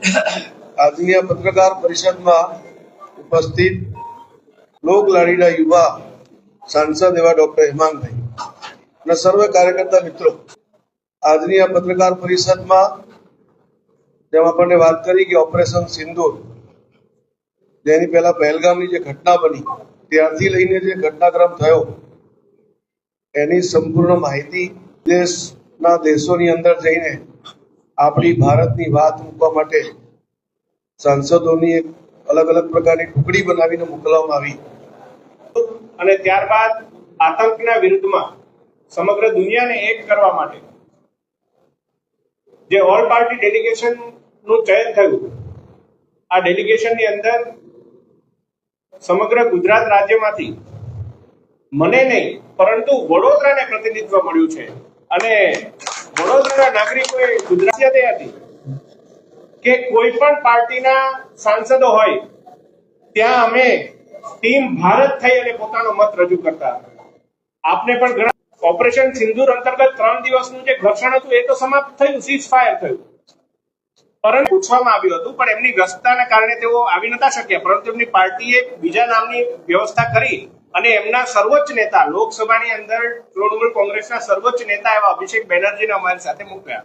આજની આ પત્રકાર પરિષદમાં ઉપસ્થિત લોક લાડીલા યુવા સાંસદ એવા ડોક્ટર હેમાંગભાઈ અને સર્વ કાર્યકર્તા મિત્રો, આજની આ પત્રકાર પરિષદમાં જેમ આપણને વાત કરી કે ઓપરેશન સિંદૂર, જેની પહેલા પહેલગામની જે ઘટના બની ત્યારથી લઈને જે ઘટનાક્રમ થયો એની સંપૂર્ણ માહિતી દેશના દેશોની અંદર જઈને આપણી ભારતની વાત મૂકવા માટે સાંસદોની એક અલગ અલગ પ્રકારની ટુકડી બનાવીને મોકલવામાં આવી અને ત્યારબાદ આતંકના વિરુદ્ધમાં સમગ્ર દુનિયાને એક કરવા માટે જે ઓલ પાર્ટી ડેલિગેશન નું ચયન થયું, આ ડેલિગેશનની અંદર સમગ્ર ગુજરાત રાજ્યમાંથી મને નહીં પરંતુ વડોદરાને પ્રતિનિધિત્વ મળ્યું છે અને વડોદરાના નાગરિકોએ ગુજરાત હતી કે કોઈ પણ પાર્ટીના સાંસદો હોય ત્યાં અમે ટીમ ભારત થઈ અને પોતાનો મત રજૂ કરતા. આપને પણ ઘણા ઓપરેશન સિંદૂર અંતર્ગત 3 દિવસનું જે ઘર્ષણ હતું એ તો સમાપ્ત થયું, સીઝ ફાયર થયું, પરંતુ પૂછવામાં આવ્યું હતું પણ એમની વ્યસ્તતાના કારણે તેઓ આવી નતા શક્યા, પરંતુ એમની પાર્ટીએ બીજા નામની વ્યવસ્થા કરી અને એમના સર્વોચ્ચ નેતા લોકસભાની અંદર તૃણમૂલ કોંગ્રેસના સર્વોચ્ચ નેતા એવા અભિષેક બેનર્જીને અમારી સાથે મૂક્યા.